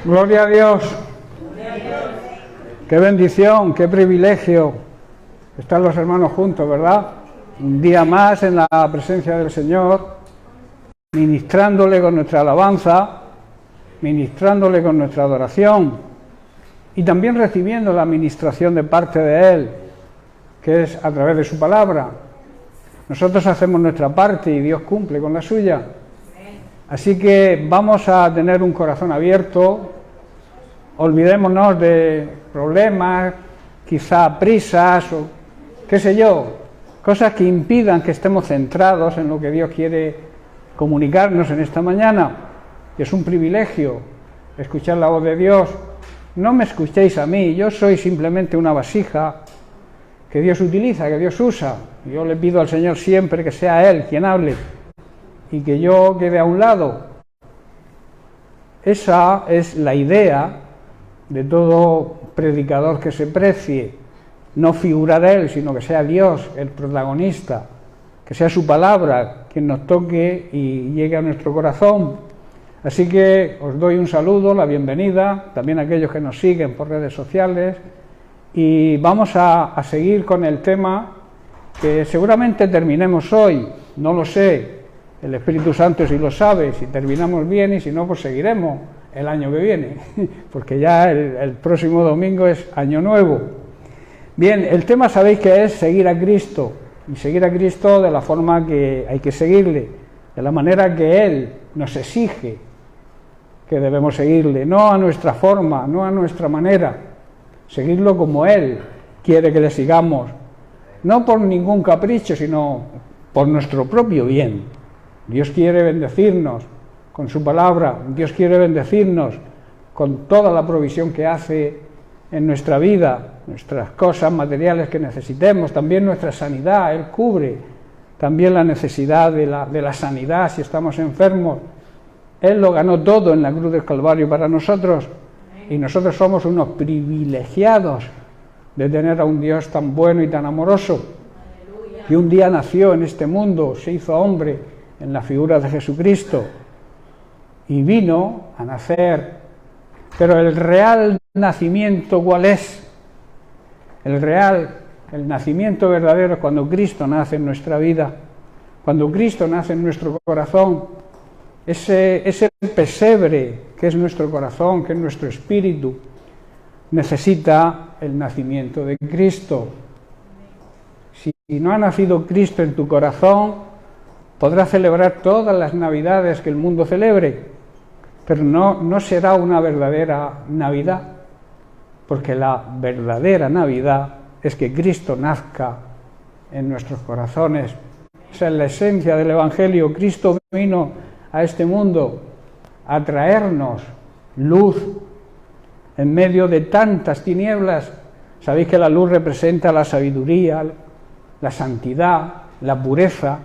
Gloria a Dios. Qué bendición, qué privilegio estar los hermanos juntos, ¿verdad? Un día más en la presencia del Señor, ministrándole con nuestra alabanza, ministrándole con nuestra adoración y también recibiendo la administración de parte de Él, que es a través de su palabra. Nosotros hacemos nuestra parte y Dios cumple con la suya. Así que vamos a tener un corazón abierto, olvidémonos de problemas, quizá prisas o qué sé yo, cosas que impidan que estemos centrados en lo que Dios quiere comunicarnos en esta mañana. Es un privilegio escuchar la voz de Dios. No me escuchéis a mí, yo soy simplemente una vasija que Dios utiliza, que Dios usa. Yo le pido al Señor siempre que sea Él quien hable y que yo quede a un lado. Esa es la idea de todo predicador que se precie, no figura de Él, sino que sea Dios el protagonista, que sea su palabra quien nos toque y llegue a nuestro corazón. Así que os doy un saludo, la bienvenida, también a aquellos que nos siguen por redes sociales, y vamos a seguir con el tema que seguramente terminemos hoy, no lo sé, el Espíritu Santo sí lo sabe, si terminamos bien y si no, pues seguiremos el año que viene, porque ya el próximo domingo es Año Nuevo. Bien, el tema sabéis que es seguir a Cristo, y seguir a Cristo de la forma que hay que seguirle, de la manera que Él nos exige que debemos seguirle, no a nuestra forma, no a nuestra manera, seguirlo como Él quiere que le sigamos, no por ningún capricho, sino por nuestro propio bien. Dios quiere bendecirnos con su palabra, Dios quiere bendecirnos con toda la provisión que hace en nuestra vida, nuestras cosas materiales que necesitemos, también nuestra sanidad. Él cubre también la necesidad de la sanidad si estamos enfermos. Él lo ganó todo en la cruz del Calvario para nosotros, y nosotros somos unos privilegiados de tener a un Dios tan bueno y tan amoroso, que un día nació en este mundo, se hizo hombre en la figura de Jesucristo y vino a nacer. Pero el real nacimiento, ¿cuál es? El nacimiento verdadero es cuando Cristo nace en nuestra vida, cuando Cristo nace en nuestro corazón. Ese pesebre que es nuestro corazón, que es nuestro espíritu, necesita el nacimiento de Cristo. Si no ha nacido Cristo en tu corazón, podrás celebrar todas las Navidades que el mundo celebre, pero no será una verdadera Navidad, porque la verdadera Navidad es que Cristo nazca en nuestros corazones. Esa es la esencia del Evangelio. Cristo vino a este mundo a traernos luz en medio de tantas tinieblas. Sabéis que la luz representa la sabiduría, la santidad, la pureza,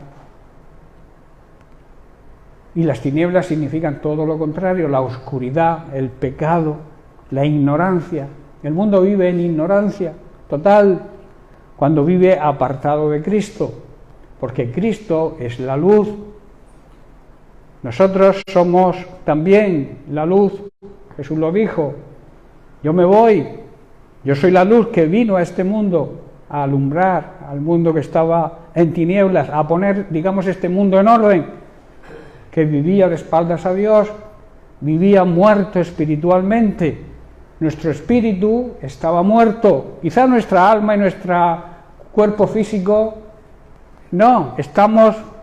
y las tinieblas significan todo lo contrario, la oscuridad, el pecado, la ignorancia. El mundo vive en ignorancia total cuando vive apartado de Cristo, porque Cristo es la luz. Nosotros somos también la luz. Jesús lo dijo: yo me voy, yo soy la luz que vino a este mundo a alumbrar al mundo que estaba en tinieblas, a poner, digamos, este mundo en orden, que vivía de espaldas a Dios, vivía muerto espiritualmente. Nuestro espíritu estaba muerto, quizá nuestra alma y nuestro cuerpo físico no.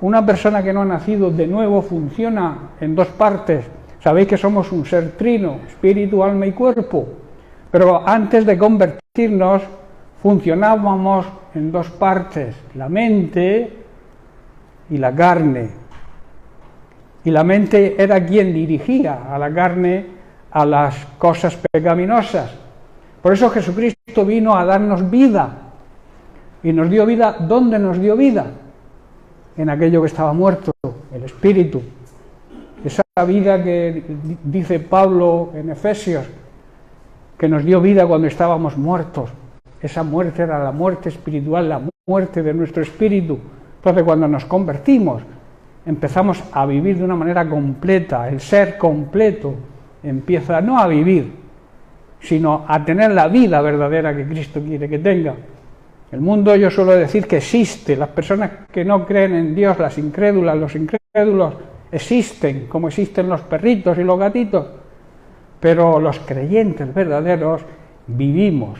Una persona que no ha nacido de nuevo funciona en dos partes. Sabéis que somos un ser trino, espíritu, alma y cuerpo, pero antes de convertirnos funcionábamos en dos partes, la mente y la carne. Y la mente era quien dirigía a la carne a las cosas pecaminosas. Por eso Jesucristo vino a darnos vida. Y nos dio vida. ¿Dónde nos dio vida? En aquello que estaba muerto, el espíritu. Esa vida que dice Pablo en Efesios, que nos dio vida cuando estábamos muertos. Esa muerte era la muerte espiritual, la muerte de nuestro espíritu. Entonces, cuando nos convertimos, empezamos a vivir de una manera completa, el ser completo empieza no a vivir, sino a tener la vida verdadera que Cristo quiere que tenga. El mundo, yo suelo decir que existe, las personas que no creen en Dios, las incrédulas, los incrédulos, existen, como existen los perritos y los gatitos, pero los creyentes verdaderos vivimos,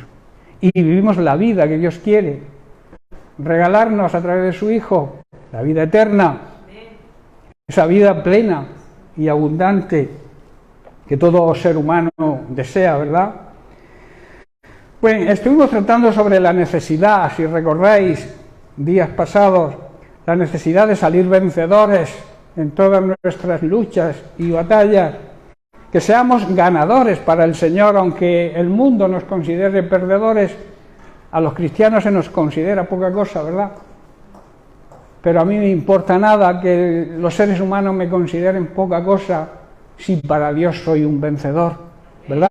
y vivimos la vida que Dios quiere regalarnos a través de su Hijo, la vida eterna, esa vida plena y abundante que todo ser humano desea, ¿verdad? Pues estuvimos tratando sobre la necesidad, si recordáis, días pasados, la necesidad de salir vencedores en todas nuestras luchas y batallas, que seamos ganadores para el Señor, aunque el mundo nos considere perdedores, a los cristianos se nos considera poca cosa, ¿verdad? Pero a mí me importa nada que los seres humanos me consideren poca cosa si para Dios soy un vencedor, ¿verdad?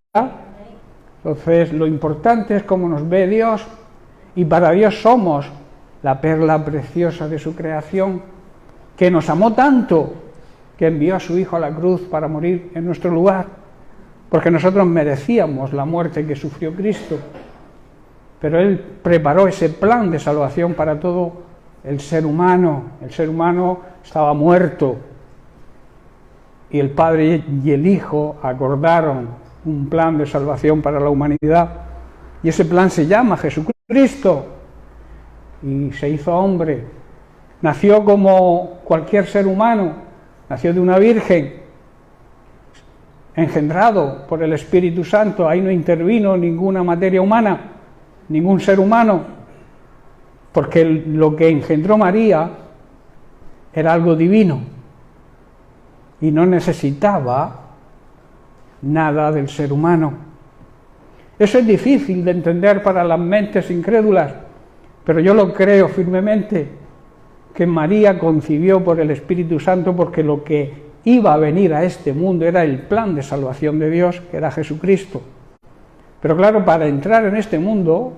Entonces, lo importante es cómo nos ve Dios, y para Dios somos la perla preciosa de su creación, que nos amó tanto que envió a su Hijo a la cruz para morir en nuestro lugar, porque nosotros merecíamos la muerte que sufrió Cristo, pero Él preparó ese plan de salvación para todo el ser humano. El ser humano estaba muerto, y el Padre y el Hijo acordaron un plan de salvación para la humanidad, y ese plan se llama Jesucristo, y se hizo hombre, nació como cualquier ser humano, nació de una virgen, engendrado por el Espíritu Santo. Ahí no intervino ninguna materia humana, ningún ser humano, porque lo que engendró María era algo divino y no necesitaba nada del ser humano. Eso es difícil de entender para las mentes incrédulas, pero yo lo creo firmemente, que María concibió por el Espíritu Santo, porque lo que iba a venir a este mundo era el plan de salvación de Dios, que era Jesucristo. Pero claro, para entrar en este mundo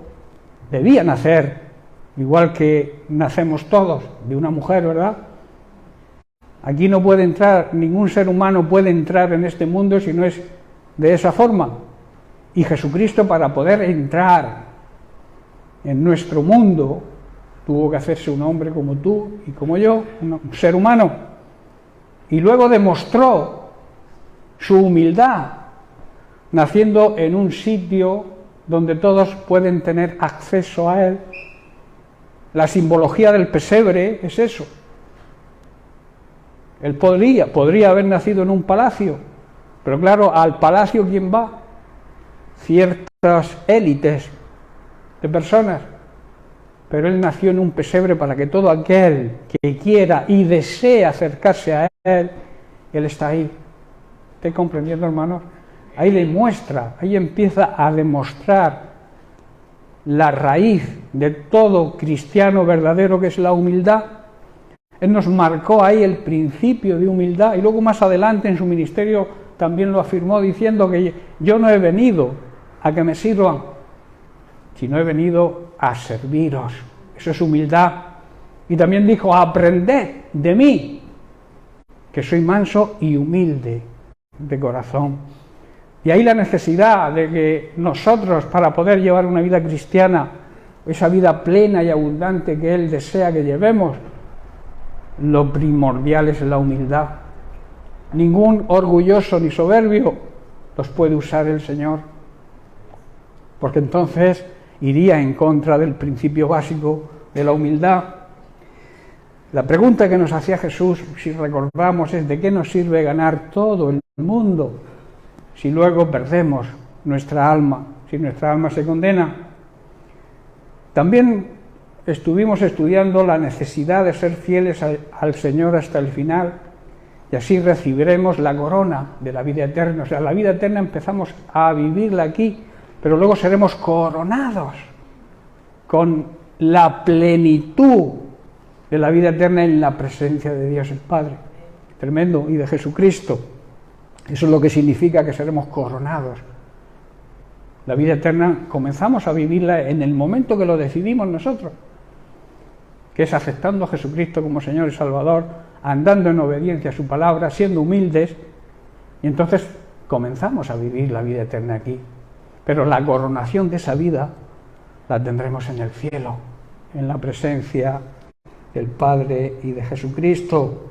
debía nacer, igual que nacemos todos, de una mujer, ¿verdad? Aquí no puede entrar, ningún ser humano puede entrar en este mundo si no es de esa forma. Y Jesucristo, para poder entrar en nuestro mundo, tuvo que hacerse un hombre como tú y como yo, un ser humano. Y luego demostró su humildad, naciendo en un sitio donde todos pueden tener acceso a Él. La simbología del pesebre es eso. Él podría haber nacido en un palacio, pero claro, al palacio ¿quién va? Ciertas élites de personas. Pero Él nació en un pesebre para que todo aquel que quiera y desee acercarse a Él, Él está ahí. ¿Estáis comprendiendo, hermanos? Ahí le muestra, ahí empieza a demostrar la raíz de todo cristiano verdadero, que es la humildad. Él nos marcó ahí el principio de humildad, y luego más adelante en su ministerio también lo afirmó diciendo que yo no he venido a que me sirvan, sino he venido a serviros. Eso es humildad. Y también dijo: aprended de mí, que soy manso y humilde de corazón. Y ahí la necesidad de que nosotros, para poder llevar una vida cristiana, esa vida plena y abundante que Él desea que llevemos, lo primordial es la humildad. Ningún orgulloso ni soberbio los puede usar el Señor, porque entonces iría en contra del principio básico de la humildad. La pregunta que nos hacía Jesús, si recordamos, es: ¿de qué nos sirve ganar todo el mundo si luego perdemos nuestra alma, si nuestra alma se condena? También estuvimos estudiando la necesidad de ser fieles al Señor hasta el final, y así recibiremos la corona de la vida eterna. O sea, la vida eterna empezamos a vivirla aquí, pero luego seremos coronados con la plenitud de la vida eterna en la presencia de Dios el Padre. Tremendo. Y de Jesucristo. Eso es lo que significa que seremos coronados. La vida eterna comenzamos a vivirla en el momento que lo decidimos nosotros, que es aceptando a Jesucristo como Señor y Salvador, andando en obediencia a su palabra, siendo humildes, y entonces comenzamos a vivir la vida eterna aquí. Pero la coronación de esa vida la tendremos en el cielo, en la presencia del Padre y de Jesucristo.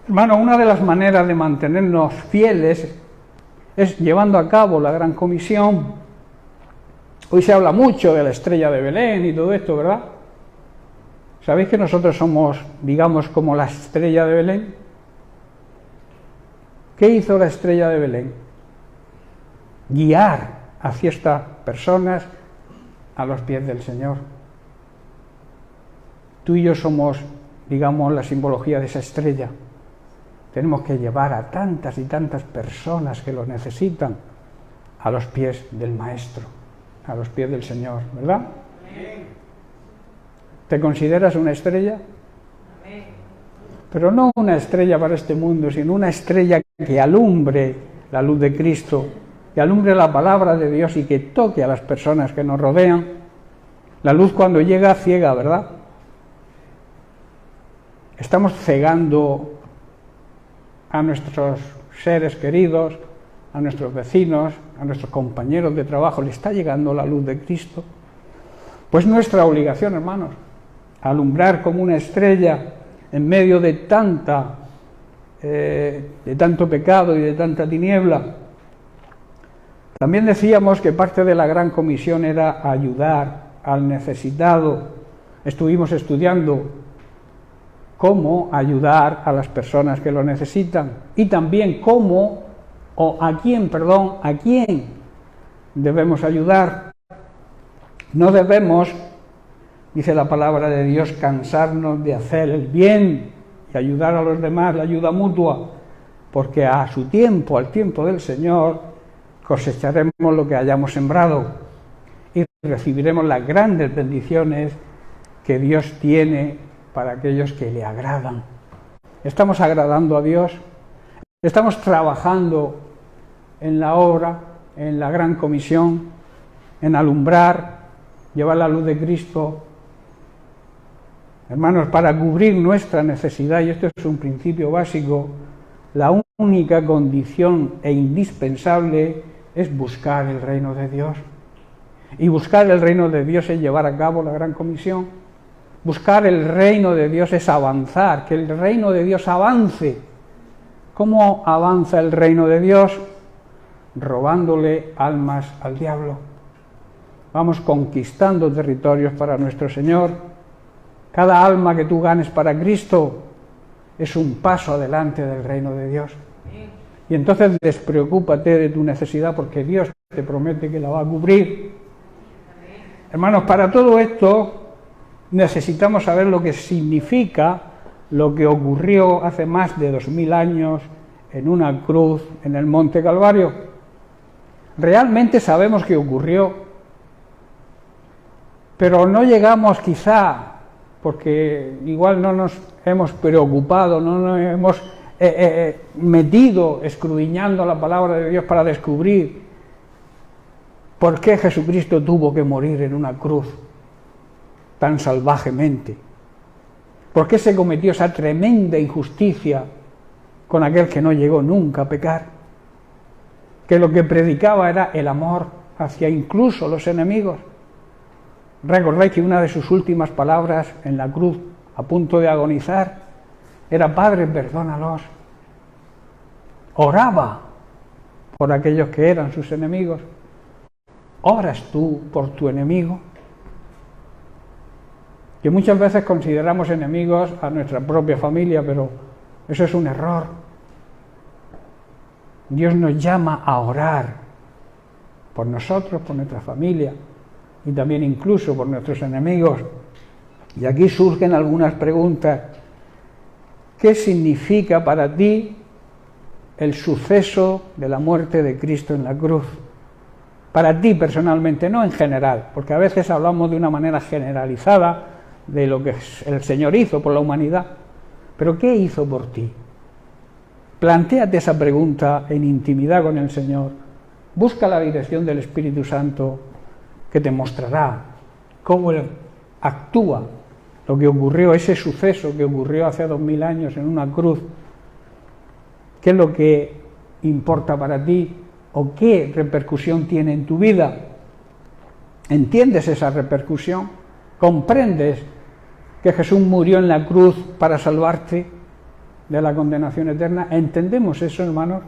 Hermano, una de las maneras de mantenernos fieles es llevando a cabo la gran comisión. Hoy se habla mucho de la estrella de Belén y todo esto, ¿verdad? ¿Sabéis que nosotros somos, digamos, como la estrella de Belén? ¿Qué hizo la estrella de Belén? Guiar hacia estas personas a los pies del Señor. Tú y yo somos, digamos, la simbología de esa estrella. Tenemos que llevar a tantas y tantas personas que lo necesitan a los pies del Maestro, a los pies del Señor, ¿verdad? ¿Te consideras una estrella? Pero no una estrella para este mundo, sino una estrella que alumbre la luz de Cristo, que alumbre la palabra de Dios y que toque a las personas que nos rodean. La luz cuando llega ciega, ¿verdad? Estamos cegando a nuestros seres queridos, a nuestros vecinos, a nuestros compañeros de trabajo. ¿Le está llegando la luz de Cristo? Pues nuestra obligación, hermanos, alumbrar como una estrella en medio de tanto pecado y de tanta tiniebla. También decíamos que parte de la gran comisión era ayudar al necesitado. Estuvimos estudiando cómo ayudar a las personas que lo necesitan y también a quién debemos ayudar. No debemos, dice la palabra de Dios, cansarnos de hacer el bien y ayudar a los demás, la ayuda mutua, porque a su tiempo, al tiempo del Señor, cosecharemos lo que hayamos sembrado y recibiremos las grandes bendiciones que Dios tiene para aquellos que le agradan. Estamos agradando a Dios, estamos trabajando en la obra, en la gran comisión, en alumbrar, llevar la luz de Cristo. Hermanos, para cubrir nuestra necesidad, y esto es un principio básico, la única condición e indispensable es buscar el reino de Dios. Y buscar el reino de Dios es llevar a cabo la gran comisión. Buscar el reino de Dios es avanzar, que el reino de Dios avance. ¿Cómo avanza el reino de Dios? Robándole almas al diablo. Vamos conquistando territorios para nuestro Señor. Cada alma que tú ganes para Cristo es un paso adelante del reino de Dios. Y entonces despreocúpate de tu necesidad porque Dios te promete que la va a cubrir. Hermanos, para todo esto necesitamos saber lo que significa lo que ocurrió hace más de 2000 años en una cruz en el Monte Calvario. Realmente sabemos que ocurrió, pero no llegamos quizá, porque igual no nos hemos preocupado, no nos hemos metido escudriñando la palabra de Dios para descubrir por qué Jesucristo tuvo que morir en una cruz tan salvajemente. ¿Por qué se cometió esa tremenda injusticia con aquel que no llegó nunca a pecar? Que lo que predicaba era el amor hacia incluso los enemigos. Recordáis que una de sus últimas palabras en la cruz, a punto de agonizar, era: Padre, perdónalos. Oraba por aquellos que eran sus enemigos. ¿Oras tú por tu enemigo? Que muchas veces consideramos enemigos a nuestra propia familia, pero eso es un error. Dios nos llama a orar por nosotros, por nuestra familia y también incluso por nuestros enemigos. Y aquí surgen algunas preguntas. ¿Qué significa para ti el suceso de la muerte de Cristo en la cruz? Para ti personalmente, no en general, porque a veces hablamos de una manera generalizada de lo que el Señor hizo por la humanidad. Pero ¿qué hizo por ti? Plantéate esa pregunta en intimidad con el Señor. Busca la dirección del Espíritu Santo que te mostrará cómo actúa lo que ocurrió, ese suceso que ocurrió hace 2000 años en una cruz. ¿Qué es lo que importa para ti o qué repercusión tiene en tu vida. ¿Entiendes esa repercusión? ¿Comprendes que Jesús murió en la cruz para salvarte de la condenación eterna? ¿Entendemos eso, hermanos?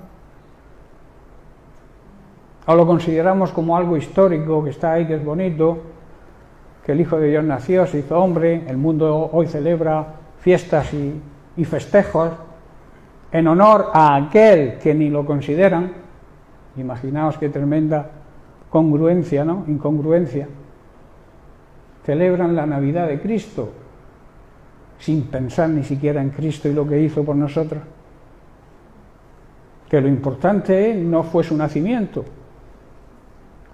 ¿O lo consideramos como algo histórico, que está ahí, que es bonito, que el Hijo de Dios nació, se hizo hombre, el mundo hoy celebra fiestas y festejos en honor a aquel que ni lo consideran? Imaginaos qué tremenda congruencia, ¿no? Incongruencia. Celebran la Navidad de Cristo sin pensar ni siquiera en Cristo y lo que hizo por nosotros. Que lo importante no fue su nacimiento.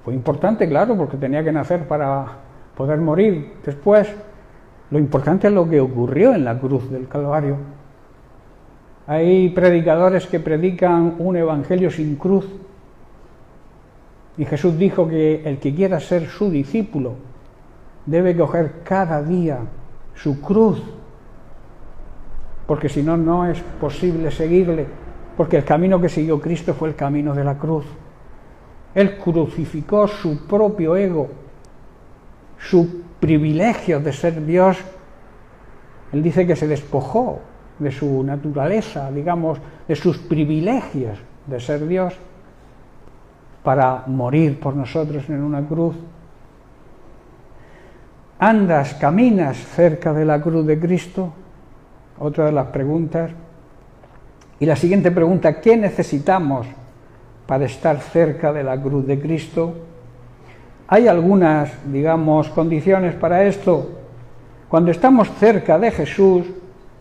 Fue importante, claro, porque tenía que nacer para poder morir después. Lo importante es lo que ocurrió en la cruz del Calvario. Hay predicadores que predican un evangelio sin cruz. Y Jesús dijo que el que quiera ser su discípulo debe coger cada día su cruz, porque si no, no es posible seguirle, porque el camino que siguió Cristo fue el camino de la cruz. Él crucificó su propio ego, su privilegio de ser Dios. Él dice que se despojó de su naturaleza, digamos, de sus privilegios de ser Dios, para morir por nosotros en una cruz. ¿Andas, caminas cerca de la cruz de Cristo? Otra de las preguntas. Y la siguiente pregunta: ¿qué necesitamos para estar cerca de la cruz de Cristo? Hay algunas, digamos, condiciones para esto. Cuando estamos cerca de Jesús,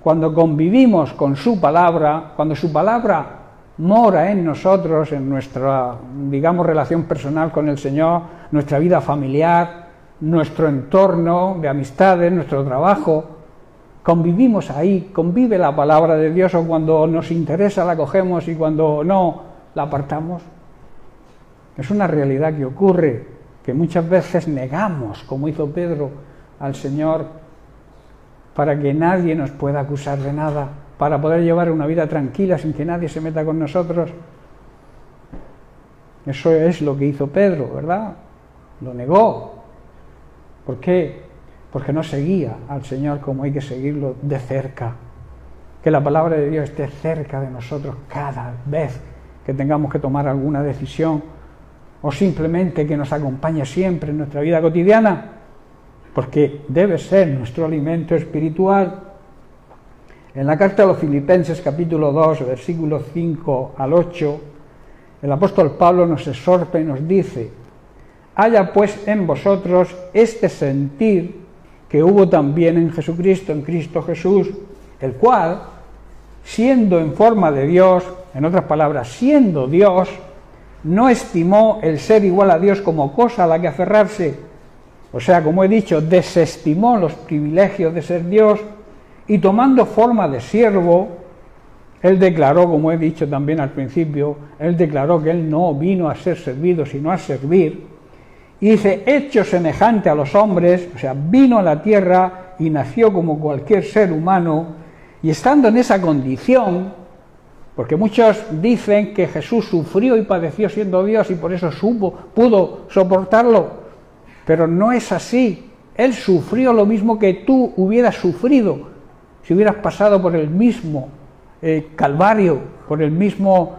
cuando convivimos con su palabra, cuando su palabra mora en nosotros, en nuestra, digamos, relación personal con el Señor, nuestra vida familiar, nuestro entorno de amistades, nuestro trabajo, convivimos ahí, convive la palabra de Dios, o cuando nos interesa la cogemos y cuando no la apartamos. Es una realidad que ocurre, que muchas veces negamos, como hizo Pedro, al Señor, para que nadie nos pueda acusar de nada, para poder llevar una vida tranquila sin que nadie se meta con nosotros. Eso es lo que hizo Pedro, ¿verdad? Lo negó. ¿Por qué? Porque no seguía al Señor como hay que seguirlo, de cerca. Que la palabra de Dios esté cerca de nosotros cada vez que tengamos que tomar alguna decisión, o simplemente que nos acompañe siempre en nuestra vida cotidiana, porque debe ser nuestro alimento espiritual. En la carta a los Filipenses, capítulo 2, versículos 5 al 8, el apóstol Pablo nos exhorta y nos dice: haya pues en vosotros este sentir que hubo también en Jesucristo, en Cristo Jesús, el cual, siendo en forma de Dios, en otras palabras, siendo Dios, no estimó el ser igual a Dios como cosa a la que aferrarse. O sea, como he dicho, desestimó los privilegios de ser Dios, y tomando forma de siervo, él declaró, como he dicho también al principio, él declaró que él no vino a ser servido, sino a servir. Y dice: hecho semejante a los hombres, o sea, vino a la tierra y nació como cualquier ser humano, y estando en esa condición, porque muchos dicen que Jesús sufrió y padeció siendo Dios y por eso pudo soportarlo, pero no es así. Él sufrió lo mismo que tú hubieras sufrido si hubieras pasado por el mismo calvario, por el mismo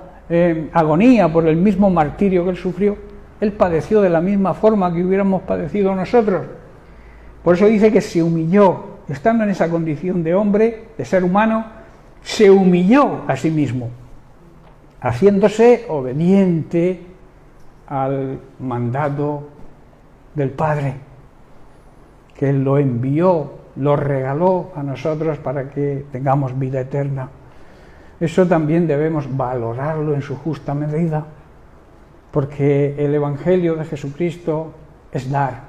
agonía, por el mismo martirio que él sufrió. Él padeció de la misma forma que hubiéramos padecido nosotros. Por eso dice que se humilló, estando en esa condición de hombre, de ser humano, se humilló a sí mismo, haciéndose obediente al mandato del Padre, que Él lo envió, lo regaló a nosotros para que tengamos vida eterna. Eso también debemos valorarlo en su justa medida, porque el Evangelio de Jesucristo es dar.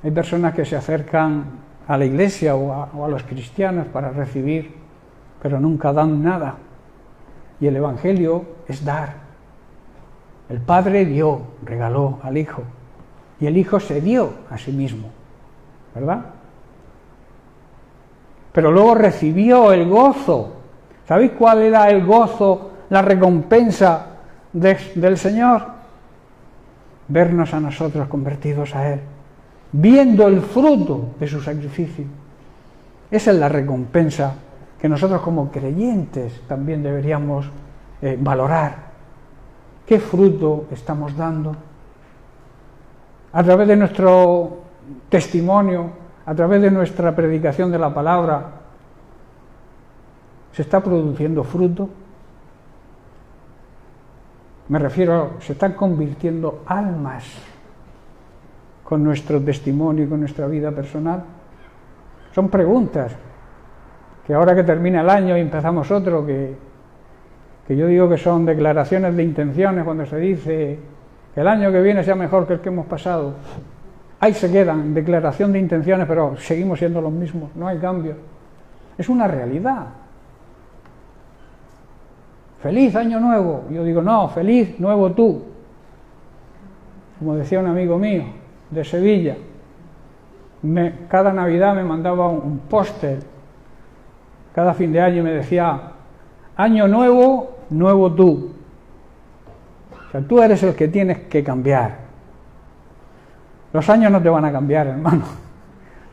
Hay personas que se acercan a la iglesia o a los cristianos para recibir, pero nunca dan nada. Y el Evangelio es dar. El Padre dio, regaló al Hijo, y el Hijo se dio a sí mismo, ¿verdad? Pero luego recibió el gozo. ¿Sabéis cuál era el gozo la recompensa del Señor? Vernos a nosotros convertidos a Él, viendo el fruto de su sacrificio. Esa es la recompensa que nosotros como creyentes también deberíamos valorar. ¿Qué fruto estamos dando? A través de nuestro testimonio, a través de nuestra predicación de la palabra, ¿se está produciendo fruto? Me refiero, ¿se están convirtiendo almas con nuestro testimonio y con nuestra vida personal? Son preguntas que ahora que termina el año y empezamos otro, que yo digo que son declaraciones de intenciones cuando se dice que el año que viene sea mejor que el que hemos pasado. Ahí se quedan, declaración de intenciones, pero seguimos siendo los mismos, no hay cambio. Es una realidad. Feliz año nuevo. Yo digo, no, feliz nuevo tú. Como decía un amigo mío de Sevilla, cada Navidad me mandaba un póster, cada fin de año me decía, año nuevo, nuevo tú. O sea, tú eres el que tienes que cambiar. Los años no te van a cambiar, hermano.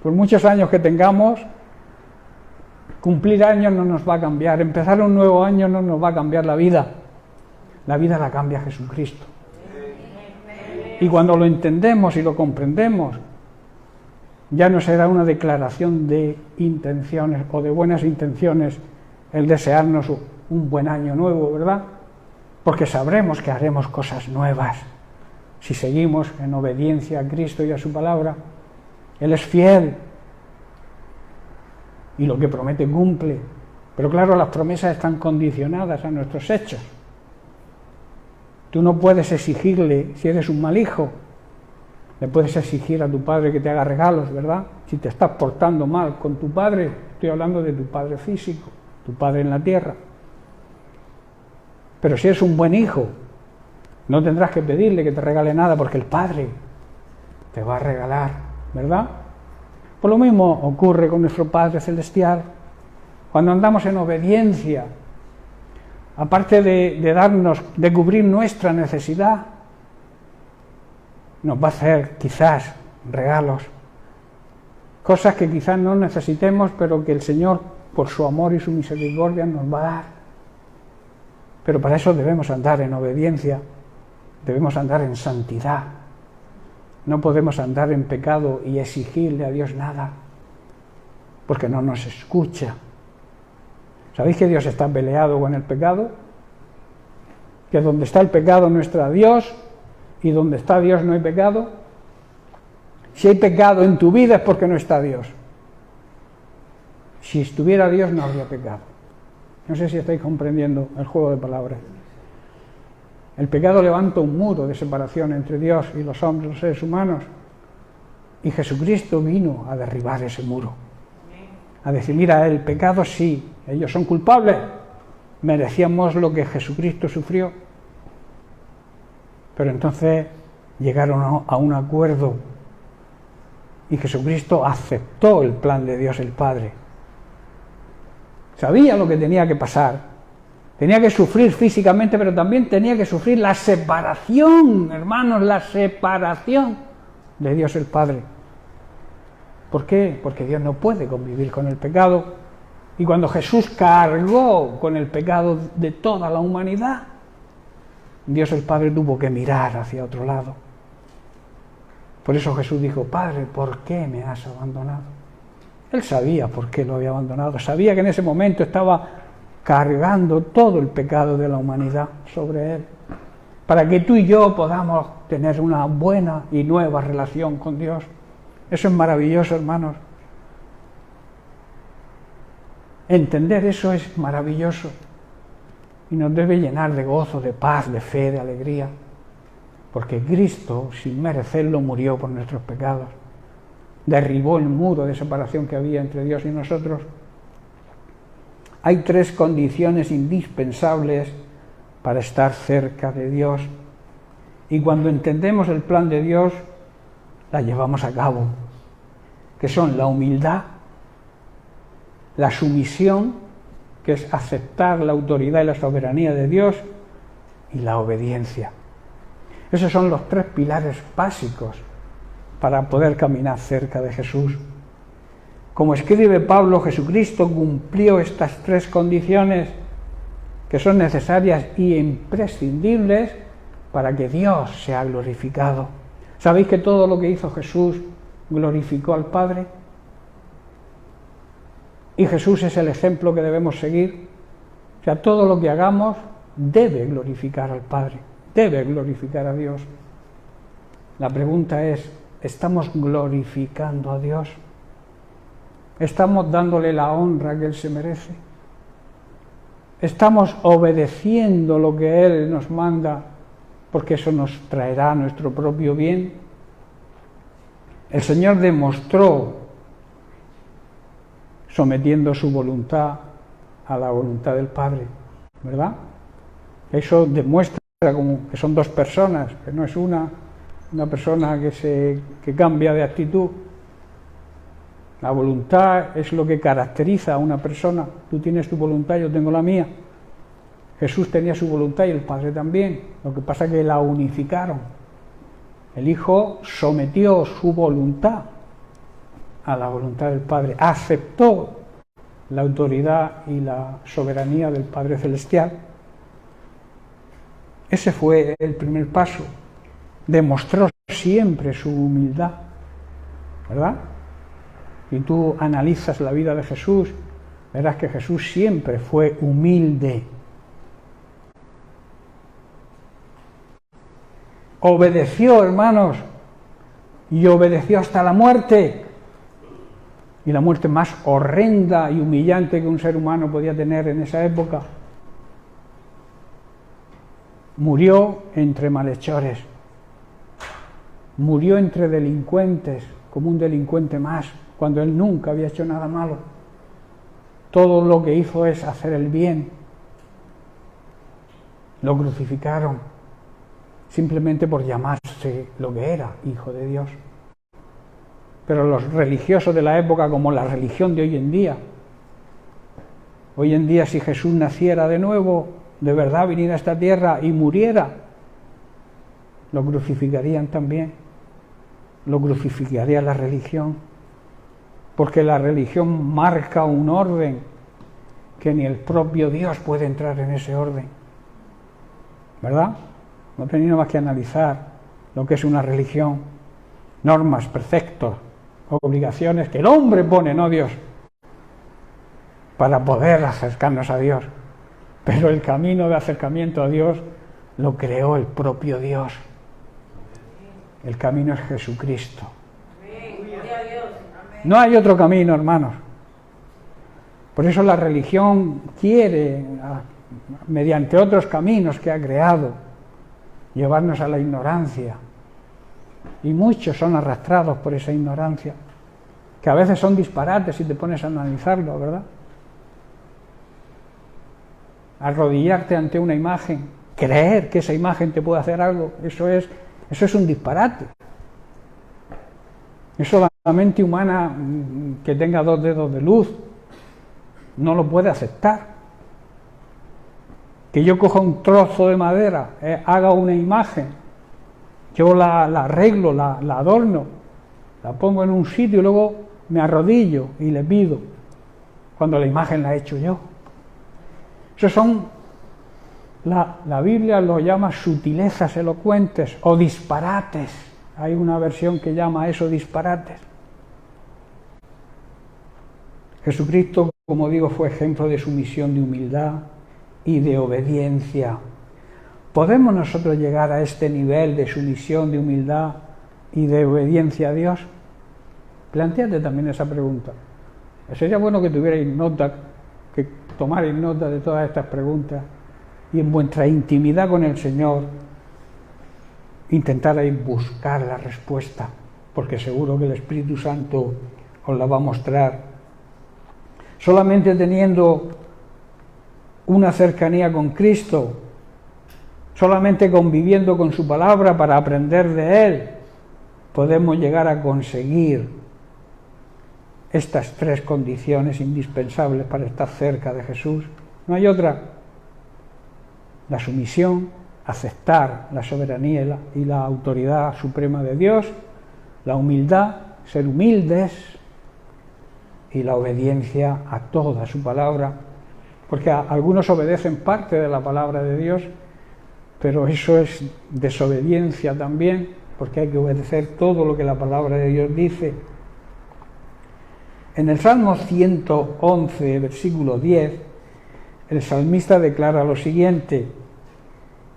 Por muchos años que tengamos, cumplir años no nos va a cambiar. Empezar un nuevo año no nos va a cambiar la vida. La vida la cambia Jesucristo. Y cuando lo entendemos y lo comprendemos, ya no será una declaración de intenciones o de buenas intenciones el desearnos un buen año nuevo, ¿verdad? Porque sabremos que haremos cosas nuevas si seguimos en obediencia a Cristo y a su palabra. Él es fiel y lo que promete cumple. Pero claro, las promesas están condicionadas a nuestros hechos. Tú no puedes exigirle, si eres un mal hijo, le puedes exigir a tu padre que te haga regalos, ¿verdad? Si te estás portando mal con tu padre, estoy hablando de tu padre físico, tu padre en la tierra. Pero si eres un buen hijo, no tendrás que pedirle que te regale nada porque el Padre te va a regalar, ¿verdad? Por lo mismo ocurre con nuestro Padre Celestial. Cuando andamos en obediencia, aparte de cubrir nuestra necesidad, nos va a hacer quizás regalos, cosas que quizás no necesitemos, pero que el Señor, por su amor y su misericordia, nos va a dar. Pero para eso debemos andar en obediencia, debemos andar en santidad. No podemos andar en pecado y exigirle a Dios nada, porque no nos escucha. ¿Sabéis que Dios está peleado con el pecado? Que donde está el pecado no está Dios, y donde está Dios no hay pecado. Si hay pecado en tu vida es porque no está Dios. Si estuviera Dios no habría pecado. No sé si estáis comprendiendo el juego de palabras. El pecado levanta un muro de separación entre Dios y los hombres, los seres humanos. Y Jesucristo vino a derribar ese muro. A decir, mira, el pecado sí, ellos son culpables. Merecíamos lo que Jesucristo sufrió. Pero entonces llegaron a un acuerdo. Y Jesucristo aceptó el plan de Dios el Padre. Sabía lo que tenía que pasar. Tenía que sufrir físicamente, pero también tenía que sufrir la separación, hermanos, la separación de Dios el Padre. ¿Por qué? Porque Dios no puede convivir con el pecado. Y cuando Jesús cargó con el pecado de toda la humanidad, Dios el Padre tuvo que mirar hacia otro lado. Por eso Jesús dijo, Padre, ¿por qué me has abandonado? Él sabía por qué lo había abandonado. Sabía que en ese momento estaba cargando todo el pecado de la humanidad sobre Él, para que tú y yo podamos tener una buena y nueva relación con Dios. Eso es maravilloso, hermanos. Entender eso es maravilloso y nos debe llenar de gozo, de paz, de fe, de alegría, porque Cristo, sin merecerlo, murió por nuestros pecados, derribó el muro de separación que había entre Dios y nosotros. Hay 3 condiciones indispensables para estar cerca de Dios, y cuando entendemos el plan de Dios, la llevamos a cabo, que son la humildad, la sumisión, que es aceptar la autoridad y la soberanía de Dios, y la obediencia. Esos son los tres pilares básicos para poder caminar cerca de Jesús. Como escribe Pablo, Jesucristo cumplió estas tres condiciones que son necesarias y imprescindibles para que Dios sea glorificado. ¿Sabéis que todo lo que hizo Jesús glorificó al Padre? Y Jesús es el ejemplo que debemos seguir. O sea, todo lo que hagamos debe glorificar al Padre, debe glorificar a Dios. La pregunta es, ¿estamos glorificando a Dios? ¿Estamos dándole la honra que Él se merece? ¿Estamos obedeciendo lo que Él nos manda porque eso nos traerá nuestro propio bien? El Señor demostró, sometiendo su voluntad a la voluntad del Padre, ¿verdad? Eso demuestra como que son dos personas, que no es una persona que cambia de actitud. La voluntad es lo que caracteriza a una persona. Tú tienes tu voluntad, yo tengo la mía. Jesús tenía su voluntad y el Padre también. Lo que pasa es que la unificaron. El Hijo sometió su voluntad a la voluntad del Padre. Aceptó la autoridad y la soberanía del Padre Celestial. Ese fue el primer paso. Demostró siempre su humildad, ¿verdad? Si tú analizas la vida de Jesús, verás que Jesús siempre fue humilde. Obedeció, hermanos, y obedeció hasta la muerte. Y la muerte más horrenda y humillante que un ser humano podía tener en esa época. Murió entre malhechores. Murió entre delincuentes, como un delincuente más, cuando él nunca había hecho nada malo. Todo lo que hizo es hacer el bien. Lo crucificaron, simplemente por llamarse lo que era, Hijo de Dios. Pero los religiosos de la época, como la religión de hoy en día si Jesús naciera de nuevo, de verdad viniera a esta tierra y muriera, lo crucificarían también. Lo crucificaría la religión, porque la religión marca un orden que ni el propio Dios puede entrar en ese orden, ¿verdad? No tenía más que analizar lo que es una religión, normas, preceptos, obligaciones que el hombre pone, no Dios, para poder acercarnos a Dios. Pero el camino de acercamiento a Dios lo creó el propio Dios. El camino es Jesucristo. No hay otro camino, hermanos. Por eso la religión quiere, mediante otros caminos que ha creado, llevarnos a la ignorancia. Y muchos son arrastrados por esa ignorancia, que a veces son disparates si te pones a analizarlo, ¿verdad? Arrodillarte ante una imagen, creer que esa imagen te puede hacer algo, eso es un disparate. Eso la mente humana que tenga 2 dedos de luz no lo puede aceptar. Que yo coja un trozo de madera, haga una imagen, yo la arreglo, la adorno, la pongo en un sitio y luego me arrodillo y le pido, cuando la imagen la he hecho yo. Eso son, la Biblia lo llama sutilezas elocuentes o disparates. Hay una versión que llama a eso disparates. Jesucristo, como digo, fue ejemplo de sumisión, de humildad y de obediencia. ¿Podemos nosotros llegar a este nivel de sumisión, de humildad y de obediencia a Dios? Plantéate también esa pregunta. Sería bueno que tuvierais nota, que tomarais nota de todas estas preguntas y en vuestra intimidad con el Señor intentarais buscar la respuesta, porque seguro que el Espíritu Santo os la va a mostrar. Solamente teniendo una cercanía con Cristo, solamente conviviendo con su palabra para aprender de Él, podemos llegar a conseguir estas tres condiciones indispensables para estar cerca de Jesús. No hay otra. La sumisión, aceptar la soberanía y la autoridad suprema de Dios, la humildad, ser humildes, y la obediencia a toda su palabra, porque algunos obedecen parte de la palabra de Dios, pero eso es desobediencia también, porque hay que obedecer todo lo que la palabra de Dios dice. En el Salmo 111, versículo 10, el salmista declara lo siguiente: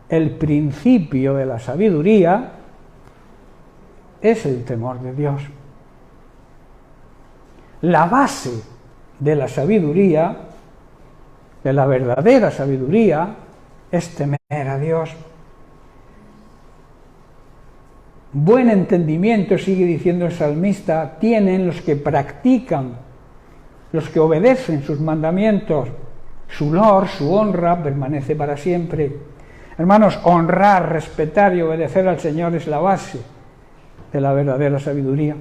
el principio de la sabiduría es el temor de Dios. La base de la sabiduría, de la verdadera sabiduría, es temer a Dios. Buen entendimiento, sigue diciendo el salmista, tienen los que practican, los que obedecen sus mandamientos. Su loor, su honra permanece para siempre. Hermanos, honrar, respetar y obedecer al Señor es la base de la verdadera sabiduría.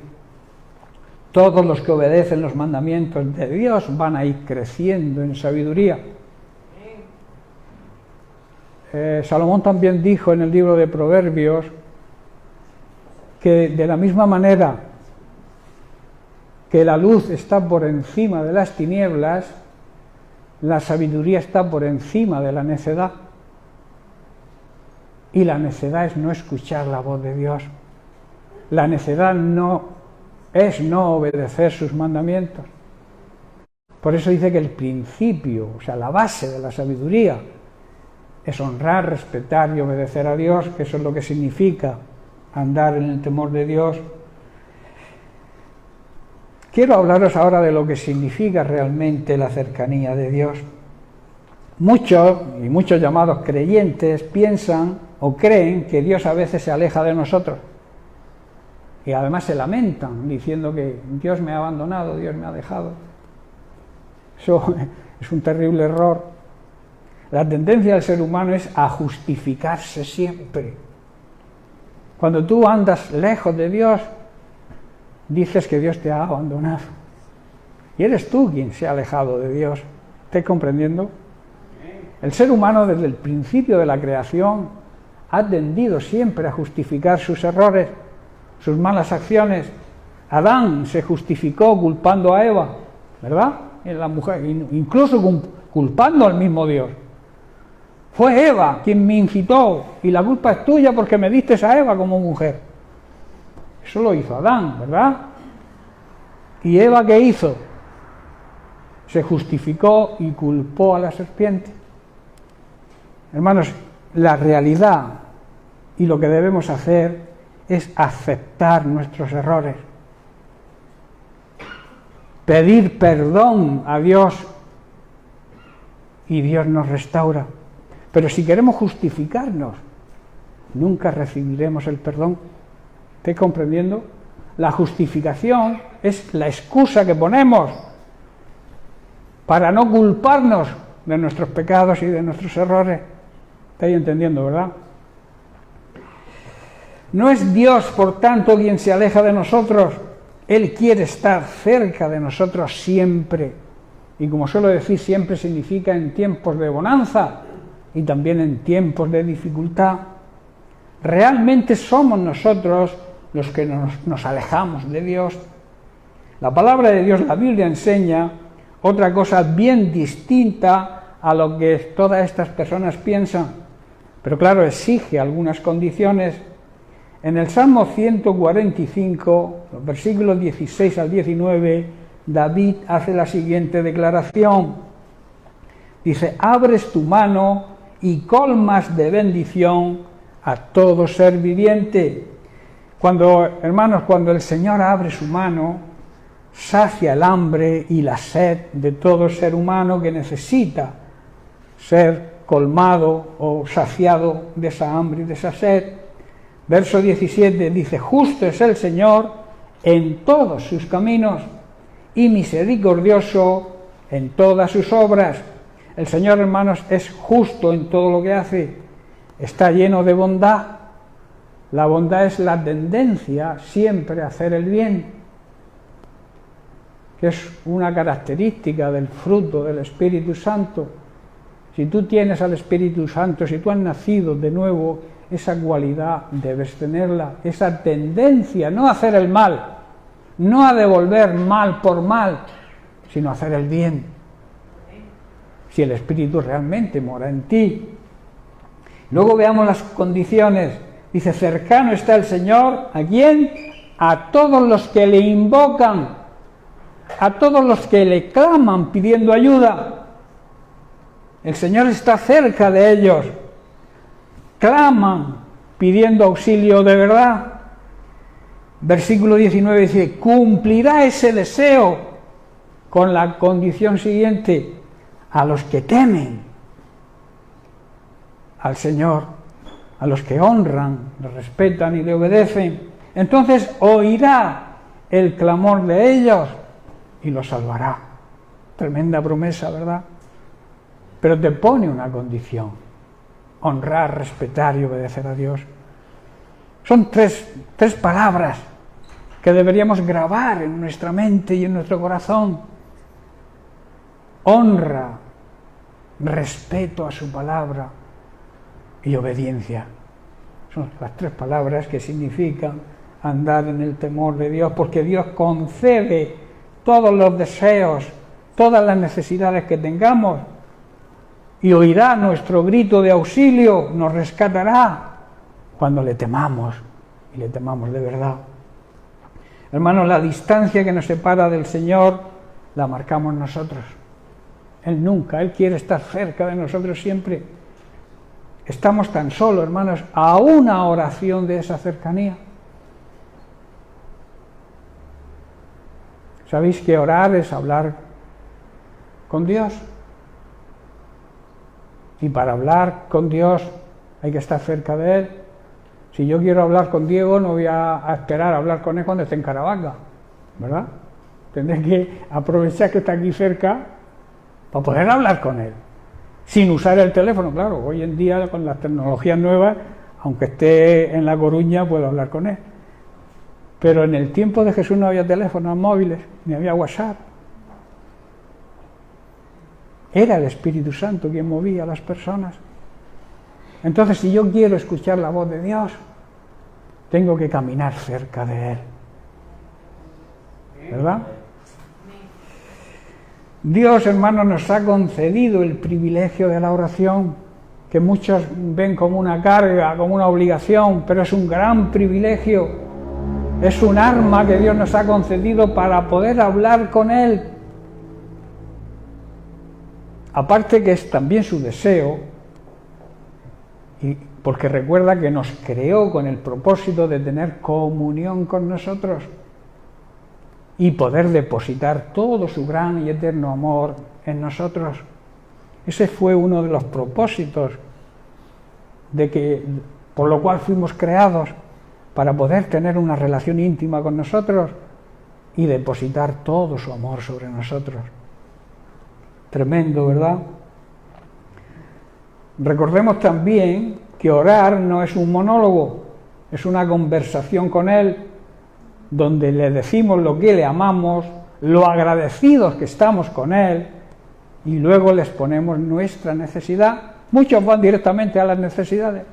Todos los que obedecen los mandamientos de Dios van a ir creciendo en sabiduría. Salomón también dijo en el libro de Proverbios que de la misma manera que la luz está por encima de las tinieblas, la sabiduría está por encima de la necedad. Y la necedad es no escuchar la voz de Dios. La necedad es no obedecer sus mandamientos. Por eso dice que el principio, o sea, la base de la sabiduría, es honrar, respetar y obedecer a Dios, que eso es lo que significa andar en el temor de Dios. Quiero hablaros ahora de lo que significa realmente la cercanía de Dios. Muchos llamados creyentes piensan o creen que Dios a veces se aleja de nosotros. Y además se lamentan diciendo que Dios me ha abandonado, Dios me ha dejado. Eso es un terrible error. La tendencia del ser humano es a justificarse siempre. Cuando tú andas lejos de Dios, dices que Dios te ha abandonado. Y eres tú quien se ha alejado de Dios. ¿Estás comprendiendo? El ser humano desde el principio de la creación ha tendido siempre a justificar sus errores, sus malas acciones. Adán se justificó culpando a Eva, ¿verdad? Y la mujer, incluso culpando al mismo Dios. Fue Eva quien me incitó y la culpa es tuya porque me diste a Eva como mujer. Eso lo hizo Adán, ¿verdad? ¿Y Eva qué hizo? Se justificó y culpó a la serpiente. Hermanos, la realidad y lo que debemos hacer es aceptar nuestros errores, pedir perdón a Dios y Dios nos restaura. Pero si queremos justificarnos, nunca recibiremos el perdón. ¿Estás comprendiendo? La justificación es la excusa que ponemos para no culparnos de nuestros pecados y de nuestros errores. ¿Estáis entendiendo, verdad? No es Dios, por tanto, quien se aleja de nosotros. Él quiere estar cerca de nosotros siempre. Y como suelo decir, siempre significa en tiempos de bonanza y también en tiempos de dificultad. Realmente somos nosotros los que nos alejamos de Dios. La palabra de Dios, la Biblia, enseña otra cosa bien distinta a lo que todas estas personas piensan. Pero claro, exige algunas condiciones. En el Salmo 145, los versículos 16 al 19, David hace la siguiente declaración. Dice: abres tu mano y colmas de bendición a todo ser viviente. Hermanos, cuando el Señor abre su mano, sacia el hambre y la sed de todo ser humano que necesita ser colmado o saciado de esa hambre y de esa sed. Verso 17 dice: justo es el Señor en todos sus caminos y misericordioso en todas sus obras. El Señor, hermanos, es justo en todo lo que hace. Está lleno de bondad. La bondad es la tendencia siempre a hacer el bien. que es una característica del fruto del Espíritu Santo. Si tú tienes al Espíritu Santo, si tú has nacido de nuevo, esa cualidad debes tenerla, esa tendencia, no a hacer el mal, no a devolver mal por mal, sino a hacer el bien. Si el Espíritu realmente mora en ti. Luego veamos las condiciones. Dice, cercano está el Señor, ¿a quién? A todos los que le invocan, a todos los que le claman pidiendo ayuda. El Señor está cerca de ellos. Claman pidiendo auxilio de verdad. Versículo 19 dice, cumplirá ese deseo con la condición siguiente, a los que temen al Señor, a los que honran, le respetan y le obedecen. Entonces oirá el clamor de ellos y los salvará. Tremenda promesa, ¿verdad? Pero te pone una condición: honrar, respetar y obedecer a Dios. Son tres palabras que deberíamos grabar en nuestra mente y en nuestro corazón. Honra, respeto a su palabra y obediencia. Son las tres palabras que significan andar en el temor de Dios, porque Dios concede todos los deseos, todas las necesidades que tengamos, y oirá nuestro grito de auxilio, nos rescatará cuando le temamos, y le temamos de verdad. Hermanos, la distancia que nos separa del Señor la marcamos nosotros. Él quiere estar cerca de nosotros siempre. Estamos tan solo, hermanos, a una oración de esa cercanía. ¿Sabéis que orar es hablar con Dios? Y para hablar con Dios hay que estar cerca de Él. Si yo quiero hablar con Diego, no voy a esperar a hablar con él cuando esté en Caravaca, ¿verdad? Tendré que aprovechar que está aquí cerca para poder hablar con él, sin usar el teléfono. Claro, hoy en día con las tecnologías nuevas, aunque esté en La Coruña, puedo hablar con él. Pero en el tiempo de Jesús no había teléfonos móviles, ni había WhatsApp. Era el Espíritu Santo quien movía a las personas. Entonces, si yo quiero escuchar la voz de Dios, tengo que caminar cerca de Él. ¿Verdad? Dios, hermanos, nos ha concedido el privilegio de la oración, que muchos ven como una carga, como una obligación, pero es un gran privilegio. Es un arma que Dios nos ha concedido para poder hablar con Él. Aparte que es también su deseo, y porque recuerda que nos creó con el propósito de tener comunión con nosotros y poder depositar todo su gran y eterno amor en nosotros. Ese fue uno de los propósitos por lo cual fuimos creados, para poder tener una relación íntima con nosotros y depositar todo su amor sobre nosotros. Tremendo, ¿verdad? Recordemos también que orar no es un monólogo, es una conversación con Él, donde le decimos lo que le amamos, lo agradecidos que estamos con Él, y luego les ponemos nuestra necesidad. Muchos van directamente a las necesidades,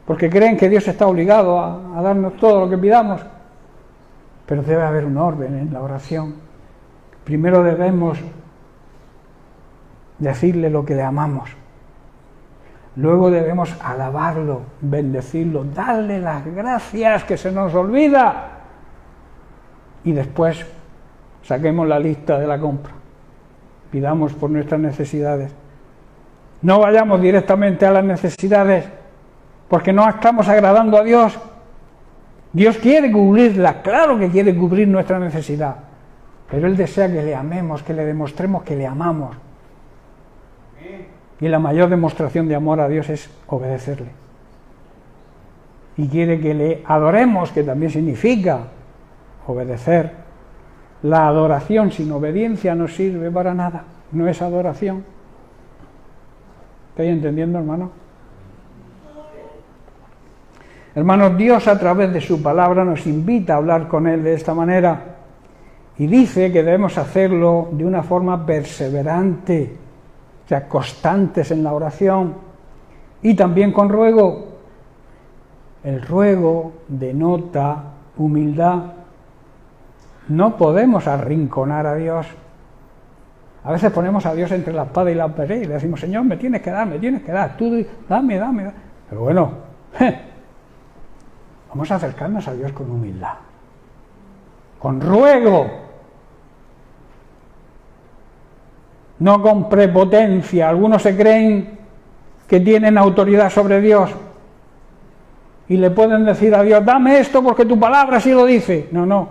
porque creen que Dios está obligado a darnos todo lo que pidamos, pero debe haber un orden en la oración. Primero debemos decirle lo que le amamos, luego debemos alabarlo, bendecirlo, darle las gracias, que se nos olvida, y después saquemos la lista de la compra, pidamos por nuestras necesidades. No vayamos directamente a las necesidades, porque no estamos agradando a Dios. Dios quiere cubrirlas, claro que quiere cubrir nuestra necesidad, pero Él desea que le amemos, que le demostremos que le amamos. Y la mayor demostración de amor a Dios es obedecerle. Y quiere que le adoremos, que también significa obedecer. La adoración sin obediencia no sirve para nada, no es adoración. ¿Estáis entendiendo, hermano? Hermanos, Dios a través de su palabra nos invita a hablar con Él de esta manera, Y dice que debemos hacerlo de una forma perseverante, o sea, constantes en la oración y también con ruego. El ruego denota humildad. No podemos arrinconar a Dios. A veces ponemos a Dios entre la espada y la pared y le decimos, Señor, me tienes que dar, tú dame. Pero bueno, vamos a acercarnos a Dios con humildad, con ruego, no con prepotencia. Algunos se creen que tienen autoridad sobre Dios y le pueden decir a Dios, dame esto porque tu palabra sí lo dice. No,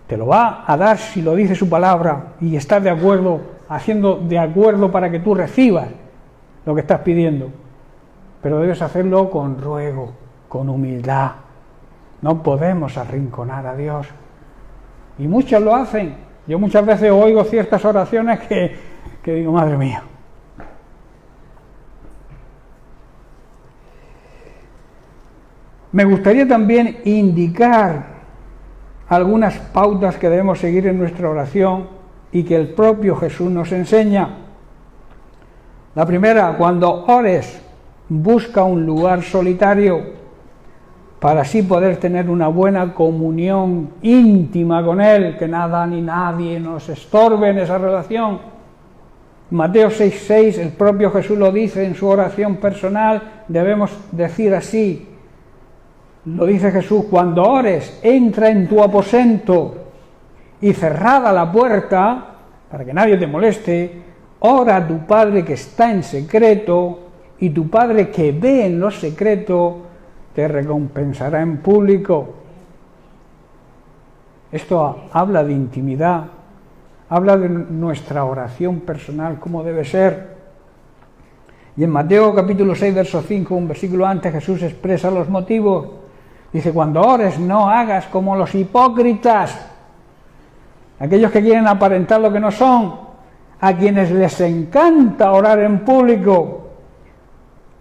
te lo va a dar si lo dice su palabra y estás de acuerdo, haciendo de acuerdo para que tú recibas lo que estás pidiendo. Pero debes hacerlo con ruego, con humildad. No podemos arrinconar a Dios. Y muchos lo hacen. Yo muchas veces oigo ciertas oraciones que digo, madre mía. Me gustaría también indicar algunas pautas que debemos seguir en nuestra oración y que el propio Jesús nos enseña. La primera, cuando ores, busca un lugar solitario para así poder tener una buena comunión íntima con Él, que nada ni nadie nos estorbe en esa relación. Mateo 6:6, el propio Jesús lo dice en su oración personal, debemos decir así, lo dice Jesús, cuando ores, entra en tu aposento y cerrada la puerta, para que nadie te moleste, ora a tu Padre que está en secreto, y tu Padre que ve en lo secreto, te recompensará en público. Esto habla de intimidad, habla de nuestra oración personal, cómo debe ser. Y en Mateo capítulo 6, verso 5, un versículo antes, Jesús expresa los motivos. Dice, cuando ores no hagas como los hipócritas, aquellos que quieren aparentar lo que no son, a quienes les encanta orar en público,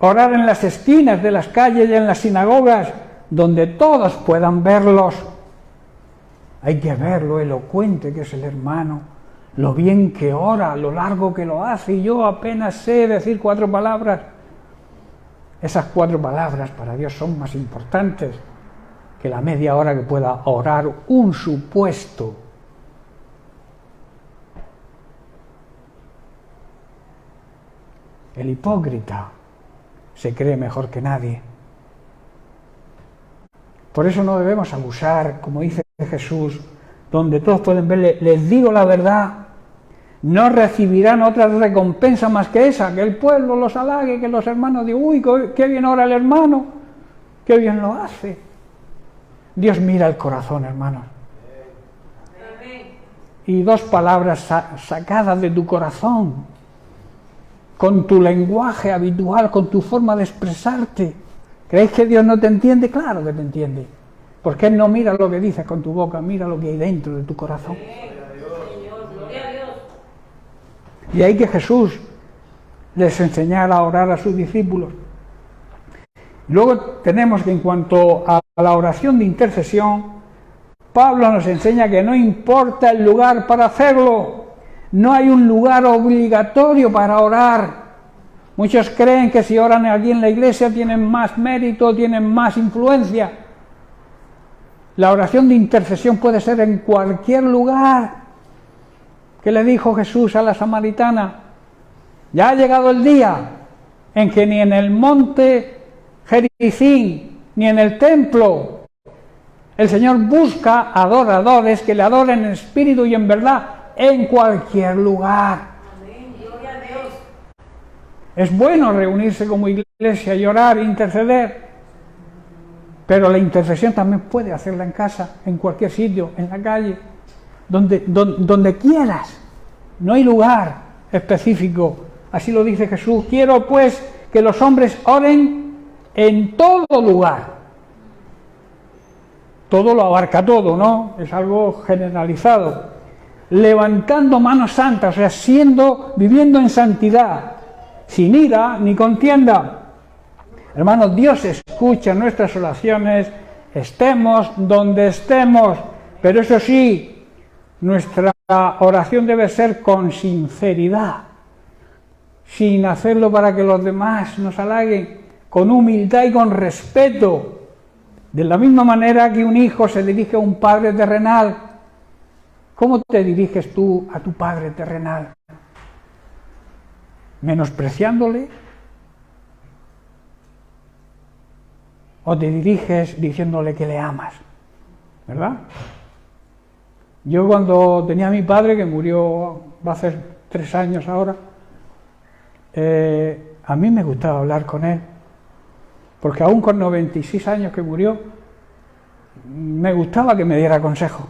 orar en las esquinas de las calles y en las sinagogas, donde todos puedan verlos. Hay que ver lo elocuente que es el hermano, lo bien que ora, lo largo que lo hace, y yo apenas sé decir 4 palabras. Esas 4 palabras para Dios son más importantes que la media hora que pueda orar un supuesto. El hipócrita se cree mejor que nadie. Por eso no debemos abusar, como dice Jesús, donde todos pueden verle, les digo la verdad, no recibirán otra recompensa más que esa, que el pueblo los halague, que los hermanos digan, uy, qué bien ora el hermano, qué bien lo hace. Dios mira el corazón, hermanos. Y 2 palabras sacadas de tu corazón, con tu lenguaje habitual, con tu forma de expresarte. ¿Creéis que Dios no te entiende? Claro que te entiende. Porque Él no mira lo que dices con tu boca, mira lo que hay dentro de tu corazón. Y ahí que Jesús les enseñara a orar a sus discípulos. Luego tenemos que en cuanto a la oración de intercesión, Pablo nos enseña que no importa el lugar para hacerlo, no hay un lugar obligatorio para orar. Muchos creen que si oran aquí en la iglesia tienen más mérito, tienen más influencia. La oración de intercesión puede ser en cualquier lugar. ¿Qué le dijo Jesús a la samaritana? Ya ha llegado el día en que ni en el monte Gerizim, ni en el templo, el Señor busca adoradores que le adoren en espíritu y en verdad, en cualquier lugar. Amén. Gloria a Dios. Es bueno reunirse como iglesia y orar e interceder, pero la intercesión también puede hacerla en casa, en cualquier sitio, en la calle, donde quieras. No hay lugar específico. Así lo dice Jesús. Quiero pues que los hombres oren en todo lugar. Todo lo abarca todo, ¿no? Es algo generalizado. Levantando manos santas, o sea, viviendo en santidad, sin ira ni contienda. Hermanos, Dios escucha nuestras oraciones, estemos donde estemos, pero eso sí, Nuestra oración debe ser con sinceridad, sin hacerlo para que los demás nos halaguen, con humildad y con respeto, de la misma manera que un hijo se dirige a un padre terrenal. ¿Cómo te diriges tú a tu padre terrenal? ¿Menospreciándole? ¿O te diriges diciéndole que le amas? ¿Verdad? Yo cuando tenía a mi padre, que murió, va a ser 3 años ahora, a mí me gustaba hablar con él, porque aún con 96 años que murió, me gustaba que me diera consejo.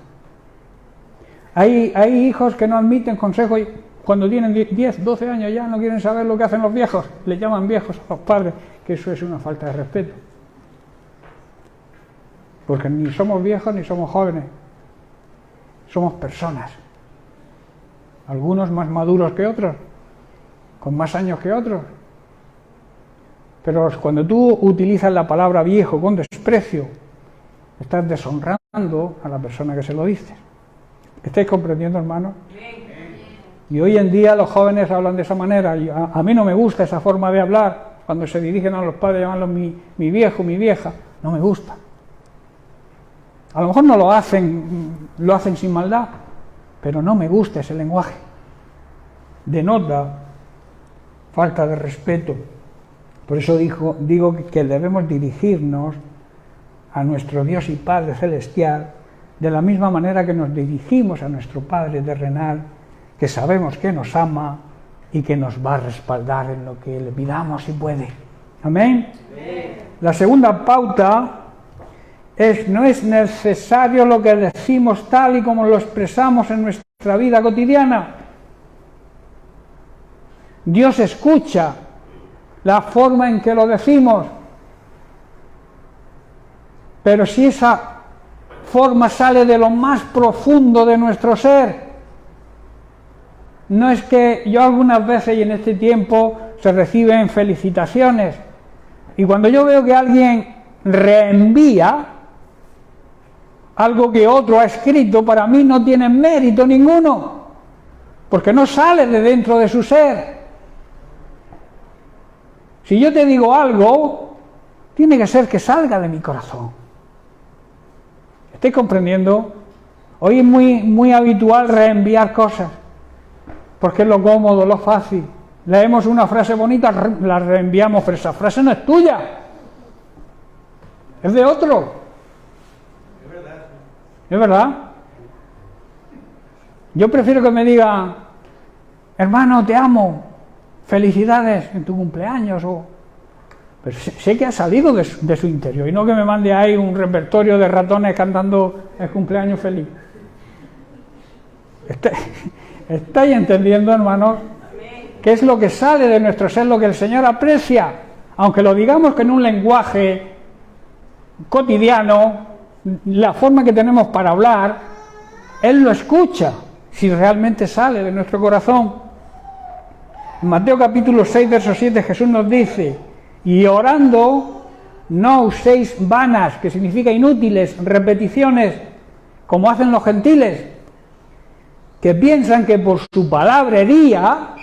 Hay hijos que no admiten consejo y cuando tienen 10, 12 años ya no quieren saber lo que hacen los viejos, le llaman viejos a los padres, que eso es una falta de respeto. Porque ni somos viejos ni somos jóvenes, somos personas. Algunos más maduros que otros, con más años que otros. Pero cuando tú utilizas la palabra viejo con desprecio, estás deshonrando a la persona que se lo dice. ¿Estáis comprendiendo, hermanos? Y hoy en día los jóvenes hablan de esa manera. Y a mí no me gusta esa forma de hablar. Cuando se dirigen a los padres, llamarlos mi viejo, mi vieja. No me gusta. A lo mejor no lo hacen sin maldad, pero no me gusta ese lenguaje. Denota falta de respeto. Por eso digo que debemos dirigirnos a nuestro Dios y Padre Celestial de la misma manera que nos dirigimos a nuestro Padre terrenal, que sabemos que nos ama y que nos va a respaldar en lo que le pidamos si puede. ¿Amén? La segunda pauta no es necesario lo que decimos tal y como lo expresamos en nuestra vida cotidiana. Dios escucha la forma en que lo decimos, pero si esa forma sale de lo más profundo de nuestro ser, no es que yo algunas veces y en este tiempo se reciben felicitaciones, y cuando yo veo que alguien reenvía algo que otro ha escrito, para mí no tiene mérito ninguno, porque no sale de dentro de su ser. Si yo te digo algo, tiene que ser que salga de mi corazón. ¿Estáis comprendiendo? Hoy es muy habitual reenviar cosas, porque es lo cómodo, lo fácil. Leemos una frase bonita, la reenviamos, pero esa frase no es tuya, es de otro. ¿Es verdad? Yo prefiero que me digan, hermano, te amo, felicidades en tu cumpleaños, pero sé que ha salido de su interior, y no que me mande ahí un repertorio de ratones cantando el cumpleaños feliz. ¿Estáis entendiendo, hermanos? ¿Qué es lo que sale de nuestro ser, lo que el Señor aprecia? Aunque lo digamos que en un lenguaje cotidiano, la forma que tenemos para hablar, Él lo escucha si realmente sale de nuestro corazón. En Mateo capítulo 6, verso 7, Jesús nos dice: y orando no uséis vanas, que significa inútiles, repeticiones, como hacen los gentiles, que piensan que por su palabrería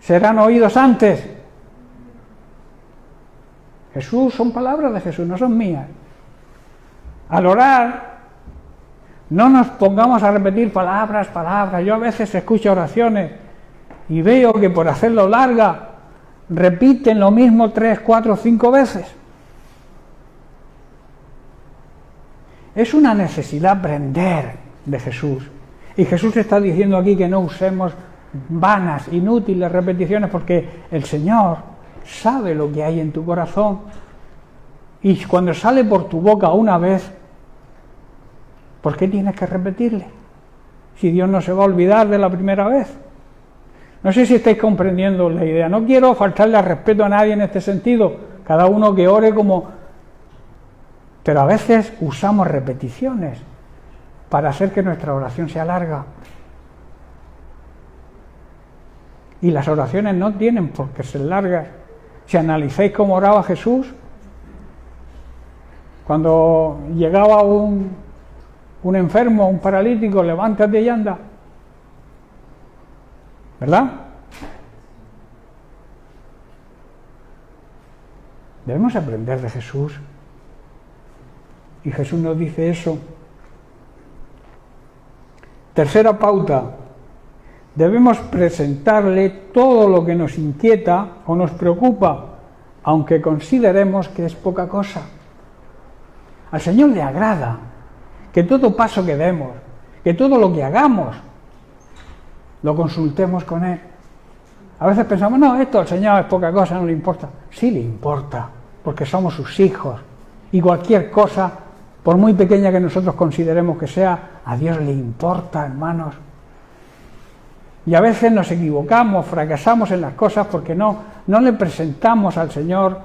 serán oídos antes. Jesús, son palabras de Jesús, no son mías. Al orar, no nos pongamos a repetir palabras. Yo a veces escucho oraciones y veo que por hacerlo larga repiten lo mismo 3, 4, 5 veces. Es una necesidad aprender de Jesús. Y Jesús está diciendo aquí que no usemos vanas, inútiles repeticiones, porque el Señor sabe lo que hay en tu corazón. Y cuando sale por tu boca una vez, ¿por qué tienes que repetirle? Si Dios no se va a olvidar de la primera vez. No sé si estáis comprendiendo la idea. No quiero faltarle al respeto a nadie en este sentido. Cada uno que ore como... Pero a veces usamos repeticiones para hacer que nuestra oración sea larga. Y las oraciones no tienen por qué ser largas. Si analizáis cómo oraba Jesús, cuando llegaba un un enfermo, un paralítico, levántate y anda. ¿Verdad? Debemos aprender de Jesús. Y Jesús nos dice eso. Tercera pauta. Debemos presentarle todo lo que nos inquieta o nos preocupa, aunque consideremos que es poca cosa. Al Señor le agrada que todo paso que demos, que todo lo que hagamos, lo consultemos con Él. A veces pensamos, no, esto al Señor es poca cosa, no le importa. Sí le importa, porque somos sus hijos. Y cualquier cosa, por muy pequeña que nosotros consideremos que sea, a Dios le importa, hermanos. Y a veces nos equivocamos, fracasamos en las cosas porque no le presentamos al Señor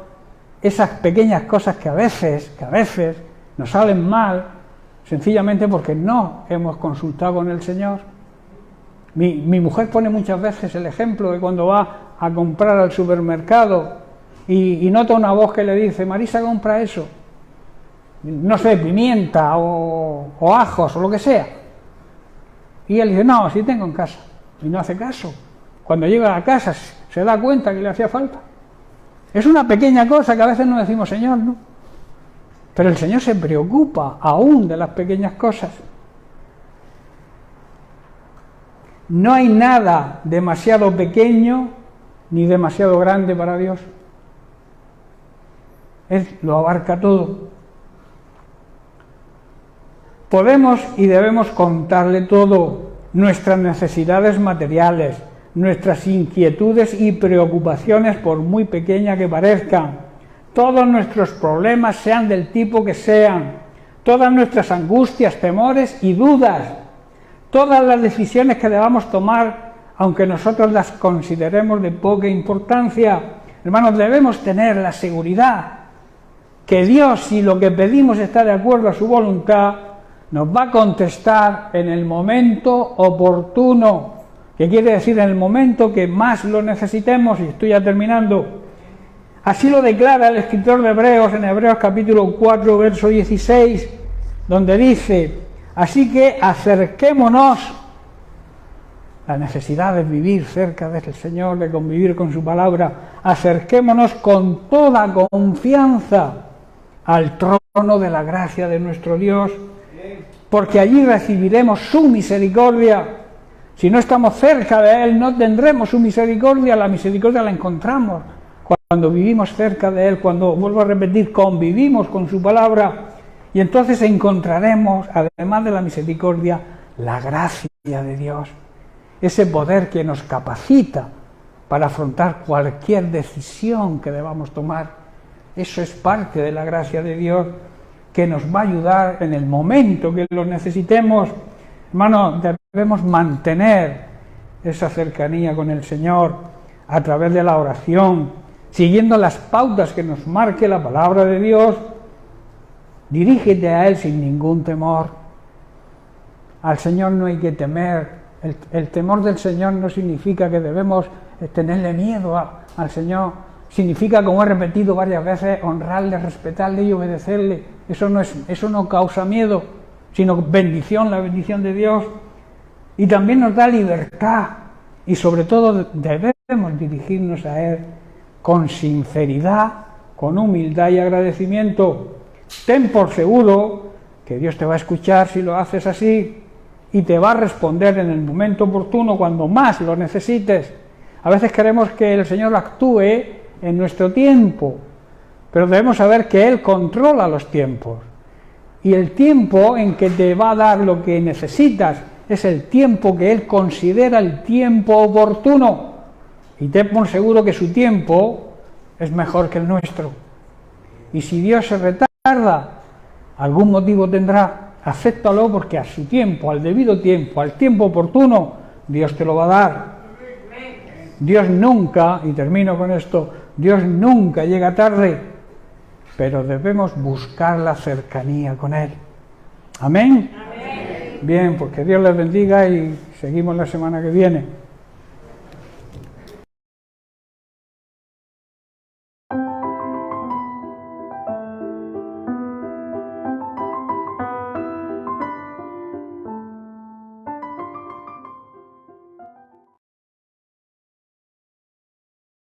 esas pequeñas cosas que a veces nos salen mal, sencillamente porque no hemos consultado con el Señor. Mi mujer pone muchas veces el ejemplo de cuando va a comprar al supermercado y nota una voz que le dice, Marisa, compra eso. No sé, pimienta o ajos o lo que sea. Y él dice, no, sí tengo en casa. Y no hace caso. Cuando llega a casa se da cuenta que le hacía falta. Es una pequeña cosa que a veces no decimos, Señor, ¿no? Pero el Señor se preocupa aún de las pequeñas cosas. No hay nada demasiado pequeño ni demasiado grande para Dios. Él lo abarca todo. Podemos y debemos contarle todo, nuestras necesidades materiales, nuestras inquietudes y preocupaciones, por muy pequeñas que parezcan, todos nuestros problemas, sean del tipo que sean, todas nuestras angustias, temores y dudas, todas las decisiones que debamos tomar, aunque nosotros las consideremos de poca importancia. Hermanos, debemos tener la seguridad que Dios, si lo que pedimos está de acuerdo a su voluntad, nos va a contestar en el momento oportuno, que quiere decir en el momento que más lo necesitemos. Y estoy ya terminando. Así lo declara el escritor de Hebreos en Hebreos capítulo 4, verso 16, donde dice, así que acerquémonos. La necesidad de vivir cerca del Señor, de convivir con su palabra, acerquémonos con toda confianza al trono de la gracia de nuestro Dios, porque allí recibiremos su misericordia. Si no estamos cerca de Él, no tendremos su misericordia. La misericordia la encontramos cuando vivimos cerca de Él, cuando, vuelvo a repetir, convivimos con su palabra, y entonces encontraremos, además de la misericordia, la gracia de Dios, ese poder que nos capacita para afrontar cualquier decisión que debamos tomar. Eso es parte de la gracia de Dios, que nos va a ayudar en el momento que lo necesitemos. Hermano, debemos mantener esa cercanía con el Señor a través de la oración, siguiendo las pautas que nos marque la palabra de Dios. Dirígete a Él sin ningún temor. Al Señor no hay que temer. El temor del Señor no significa que debemos tenerle miedo al Señor. Significa, como he repetido varias veces, honrarle, respetarle y obedecerle. Eso no causa miedo, sino bendición, la bendición de Dios. Y también nos da libertad. Y sobre todo debemos dirigirnos a Él con sinceridad, con humildad y agradecimiento. Ten por seguro que Dios te va a escuchar si lo haces así, y te va a responder en el momento oportuno, cuando más lo necesites. A veces queremos que el Señor actúe en nuestro tiempo, pero debemos saber que Él controla los tiempos, y el tiempo en que te va a dar lo que necesitas es el tiempo que Él considera el tiempo oportuno, y ten por seguro que su tiempo es mejor que el nuestro. Y si Dios se retarda, algún motivo tendrá. Acéptalo, porque a su tiempo, al debido tiempo, al tiempo oportuno, Dios te lo va a dar. Dios nunca, y termino con esto, Dios nunca llega tarde, pero debemos buscar la cercanía con Él. ¿Amén? Amén. Bien, pues que Dios les bendiga y seguimos la semana que viene.